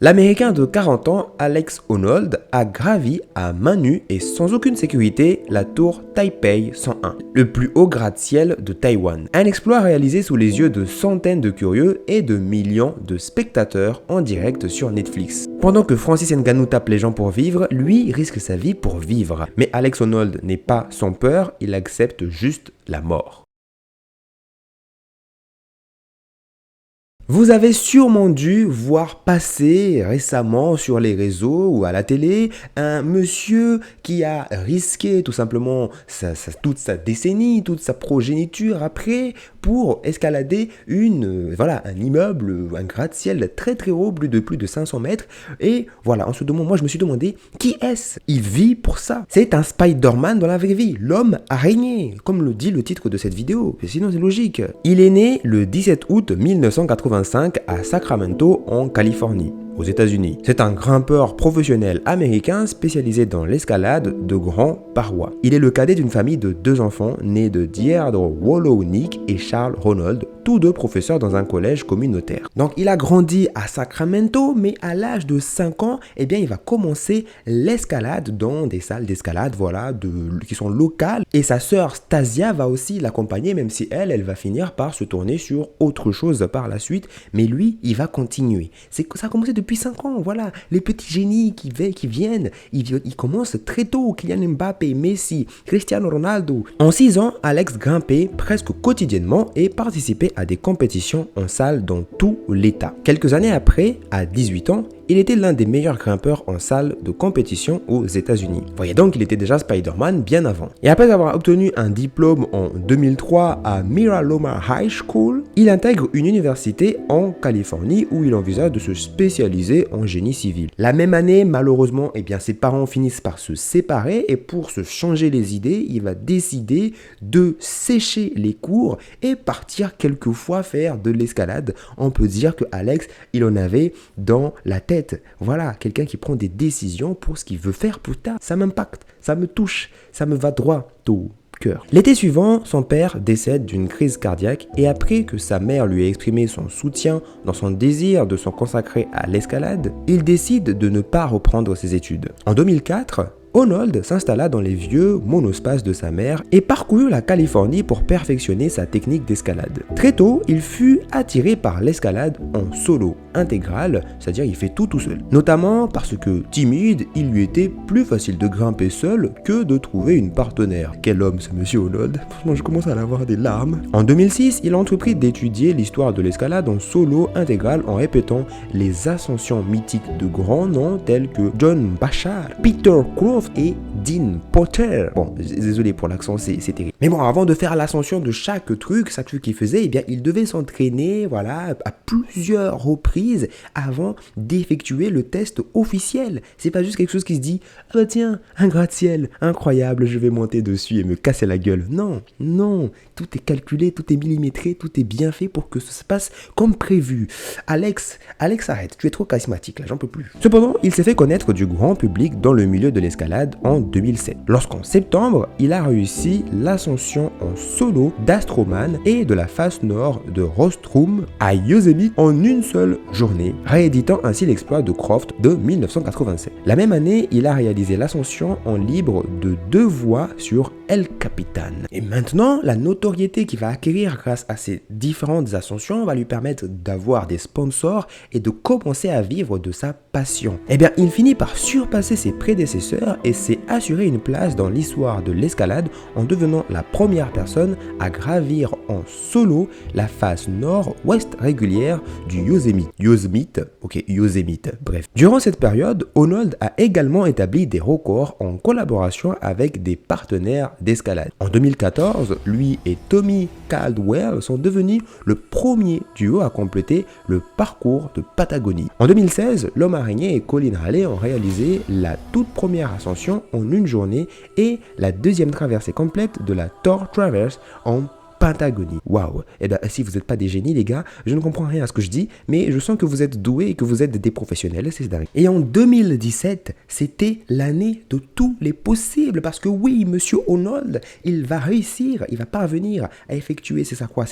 L'Américain de 40 ans, Alex Honnold, a gravi à main nue et sans aucune sécurité la tour Taipei 101, le plus haut gratte-ciel de Taïwan. Un exploit réalisé sous les yeux de centaines de curieux et de millions de spectateurs en direct sur Netflix. Pendant que Francis Ngannou tape les gens pour vivre, lui risque sa vie pour vivre. Mais Alex Honnold n'est pas sans peur, il accepte juste la mort. Vous avez sûrement dû voir passer récemment sur les réseaux ou à la télé un monsieur qui a risqué tout simplement toute sa décennie, toute sa progéniture après pour escalader un immeuble, un gratte-ciel très très haut, plus de 500 mètres. Et voilà, moi je me suis demandé, qui est-ce? Il vit pour ça. C'est un Spider-Man dans la vraie vie, l'homme araignée, comme le dit le titre de cette vidéo. Et sinon c'est logique. Il est né le 17 août 1985 à Sacramento, en Californie, aux États-Unis. C'est un grimpeur professionnel américain spécialisé dans l'escalade de grands parois. Il est le cadet d'une famille de 2 enfants nés de Deirdre Wolownik et Charles Honnold, tous 2 professeurs dans un collège communautaire. Donc il a grandi à Sacramento, mais à l'âge de 5 ans, il va commencer l'escalade dans des salles d'escalade, qui sont locales. Et sa sœur Stasia va aussi l'accompagner, même si elle va finir par se tourner sur autre chose par la suite. Mais lui, il va continuer. Ça a commencé depuis 5 ans, voilà. Les petits génies qui viennent, ils commencent très tôt. Kylian Mbappé, Messi, Cristiano Ronaldo. En 6 ans, Alex grimpait presque quotidiennement et participait à des compétitions en salle dans tout l'État. Quelques années après, à 18 ans, il était l'un des meilleurs grimpeurs en salle de compétition aux États-Unis. Voyez donc qu'il était déjà Spider-Man bien avant. Et après avoir obtenu un diplôme en 2003 à Mira Loma High School, il intègre une université en Californie où il envisage de se spécialiser en génie civil. La même année, malheureusement, ses parents finissent par se séparer et pour se changer les idées, il va décider de sécher les cours et partir quelquefois faire de l'escalade. On peut dire que Alex, il en avait dans la tête. Voilà, quelqu'un qui prend des décisions pour ce qu'il veut faire plus tard. Ça m'impacte, ça me touche, ça me va droit au cœur. L'été suivant, son père décède d'une crise cardiaque et après que sa mère lui ait exprimé son soutien dans son désir de se consacrer à l'escalade, il décide de ne pas reprendre ses études. En 2004, Honnold s'installa dans les vieux monospaces de sa mère et parcourut la Californie pour perfectionner sa technique d'escalade. Très tôt, il fut attiré par l'escalade en solo intégral, c'est-à-dire il fait tout seul. Notamment parce que timide, il lui était plus facile de grimper seul que de trouver une partenaire. Quel homme ce monsieur Honnold, franchement je commence à avoir des larmes. En 2006, il entreprit d'étudier l'histoire de l'escalade en solo intégral en répétant les ascensions mythiques de grands noms tels que John Bashar, Peter Croft et Dean Potter. Bon, désolé pour l'accent, c'est terrible. Mais bon, avant de faire l'ascension de chaque truc qu'il faisait, il devait s'entraîner, à plusieurs reprises avant d'effectuer le test officiel. C'est pas juste quelque chose qui se dit, ah bah tiens, un gratte-ciel, incroyable, je vais monter dessus et me casser la gueule. Non, tout est calculé, tout est millimétré, tout est bien fait pour que ça se passe comme prévu. Alex, arrête, tu es trop charismatique là, j'en peux plus. Cependant, il s'est fait connaître du grand public dans le milieu de l'escalade en 2007, lorsqu'en septembre, il a réussi l'ascension en solo d'Astroman et de la face nord de Rostrum à Yosemite en une seule journée, rééditant ainsi l'exploit de Croft de 1987. La même année, il a réalisé l'ascension en libre de 2 voies sur El Capitan. Et maintenant, la notoriété qu'il va acquérir grâce à ces différentes ascensions va lui permettre d'avoir des sponsors et de commencer à vivre de sa passion. Il finit par surpasser ses prédécesseurs et s'est assuré une place dans l'histoire de l'escalade en devenant la première personne à gravir en solo la face nord-ouest régulière du Yosemite, bref. Durant cette période, Honnold a également établi des records en collaboration avec des partenaires d'escalade. En 2014, lui et Tommy Caldwell sont devenus le premier duo à compléter le parcours de Patagonie. En 2016, l'homme araignée et Colin Halley ont réalisé la toute première ascension en une journée et la deuxième traversée complète de la Thor Traverse en Patagonie. Waouh. Eh bien, si vous n'êtes pas des génies, les gars, je ne comprends rien à ce que je dis, mais je sens que vous êtes doués et que vous êtes des professionnels, c'est dingue. Et en 2017, c'était l'année de tous les possibles, parce que oui, monsieur Arnold, il va réussir, il va parvenir à effectuer, c'est quoi,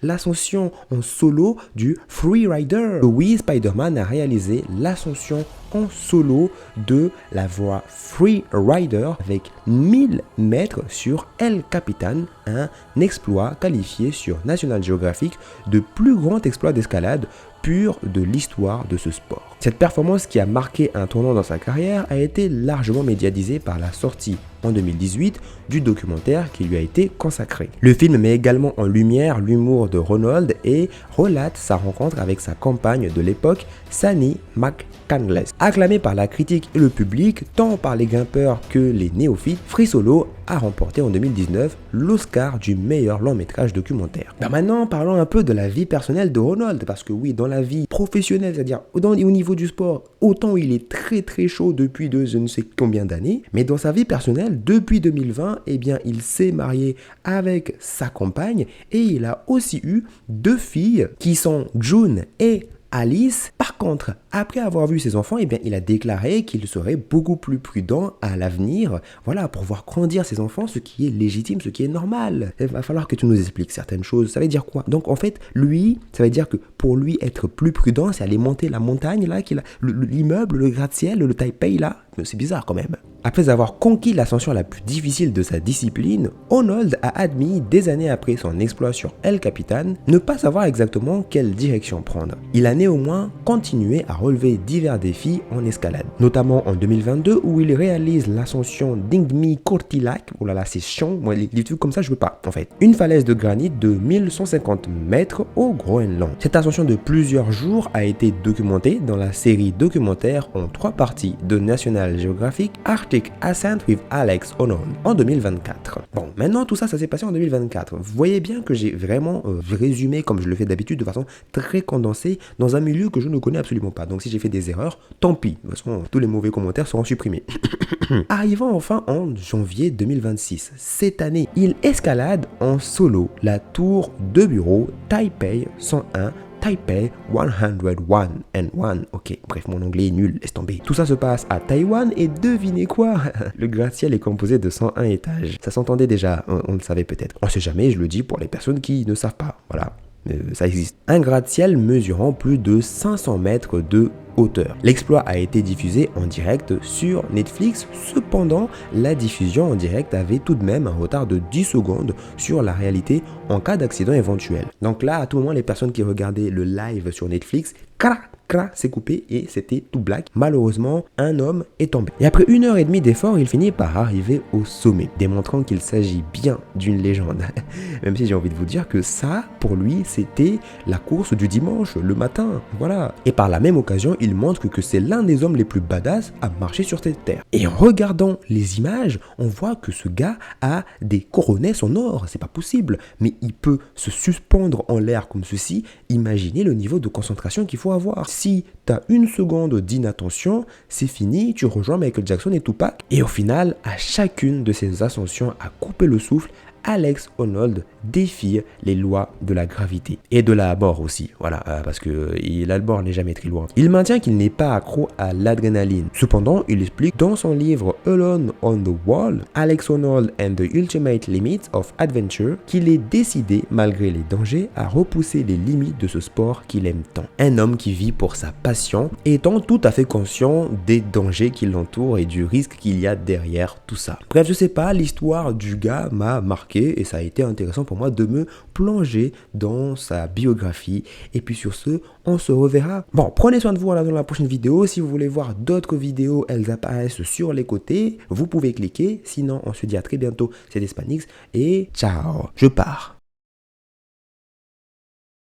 l'ascension en solo du Freerider. Oui, Spider-Man a réalisé l'ascension en solo de la voie Freerider avec 1000 mètres sur El Capitan, un exploit qualifié sur National Geographic de plus grand exploit d'escalade pur de l'histoire de ce sport. Cette performance qui a marqué un tournant dans sa carrière a été largement médiatisée par la sortie en 2018 du documentaire qui lui a été consacré. Le film met également en lumière l'humour de Arnold et relate sa rencontre avec sa compagne de l'époque, Sani McCandless. Acclamé par la critique et le public, tant par les grimpeurs que les néophytes, Free Solo a remporté en 2019 l'Oscar du meilleur long métrage documentaire. Maintenant, parlons un peu de la vie personnelle de Arnold, parce que oui, dans la vie professionnelle, c'est-à-dire au niveau du sport, autant il est très chaud depuis je ne sais combien d'années, mais dans sa vie personnelle, depuis 2020, eh bien, il s'est marié avec sa compagne et il a aussi eu 2 filles qui sont June et Alice. Par contre, après avoir vu ses enfants, eh bien, il a déclaré qu'il serait beaucoup plus prudent à l'avenir, voilà, pour voir grandir ses enfants, ce qui est légitime, ce qui est normal. Il va falloir que tu nous expliques certaines choses. Ça veut dire quoi? Donc, en fait, lui, ça veut dire que pour lui, être plus prudent, c'est aller monter la montagne, là, l'immeuble, le gratte-ciel, le Taipei, là. C'est bizarre quand même. Après avoir conquis l'ascension la plus difficile de sa discipline, Arnold a admis, des années après son exploit sur El Capitan, ne pas savoir exactement quelle direction prendre. Il a néanmoins continué à relever divers défis en escalade, notamment en 2022 où il réalise l'ascension d'Ingmi Kortilak. Oh là là, c'est chiant, moi les trucs comme ça je veux pas en fait. Une falaise de granit de 1150 mètres au Groenland. Cette ascension de plusieurs jours a été documentée dans la série documentaire en 3 parties de National Geographic Arctic Ascent with Alex Arnold en 2024. Bon, maintenant tout ça s'est passé en 2024. Vous voyez bien que j'ai vraiment résumé comme je le fais d'habitude de façon très condensée dans un milieu que je ne connais absolument pas. Donc si j'ai fait des erreurs, tant pis. De toute façon, tous les mauvais commentaires seront supprimés. Arrivant enfin en janvier 2026, cette année, il escalade en solo la tour de bureau Taipei 101 Taipei 101 and 1. Ok, bref, mon anglais est nul, laisse tomber. Tout ça se passe à Taïwan et devinez quoi? Le gratte-ciel est composé de 101 étages. Ça s'entendait déjà, on le savait peut-être. On sait jamais, je le dis pour les personnes qui ne savent pas. Voilà, ça existe. Un gratte-ciel mesurant plus de 500 mètres de hauteur. L'exploit a été diffusé en direct sur Netflix, cependant la diffusion en direct avait tout de même un retard de 10 secondes sur la réalité en cas d'accident éventuel. Donc là, à tout moment, les personnes qui regardaient le live sur Netflix, c'est coupé et c'était tout black. Malheureusement, un homme est tombé. Et après 1h30 d'effort, il finit par arriver au sommet, démontrant qu'il s'agit bien d'une légende. Même si j'ai envie de vous dire que ça, pour lui, c'était la course du dimanche, le matin. Voilà. Et par la même occasion, il montre que c'est l'un des hommes les plus badass à marcher sur cette terre. Et en regardant les images, on voit que ce gars a des coronets en or. C'est pas possible. Mais il peut se suspendre en l'air comme ceci. Imaginez le niveau de concentration qu'il faut avoir. Si tu as 1 seconde d'inattention, c'est fini, tu rejoins Michael Jackson et Tupac. Et au final, à chacune de ces ascensions à couper le souffle, Alex Arnold défie les lois de la gravité et de la mort aussi, voilà, parce que la mort n'est jamais très loin. Il maintient qu'il n'est pas accro à l'adrénaline. Cependant, il explique dans son livre Alone on the Wall, Alex Arnold and the Ultimate Limits of Adventure, qu'il est décidé, malgré les dangers, à repousser les limites de ce sport qu'il aime tant. Un homme qui vit pour sa passion, étant tout à fait conscient des dangers qui l'entourent et du risque qu'il y a derrière tout ça. Bref, je sais pas, l'histoire du gars m'a marqué et ça a été intéressant pour moi de me plonger dans sa biographie. Et puis sur ce, on se reverra. Bon, prenez soin de vous dans la prochaine vidéo. Si vous voulez voir d'autres vidéos, elles apparaissent sur les côtés. Vous pouvez cliquer. Sinon, on se dit à très bientôt. C'était Spanix et ciao. Je pars.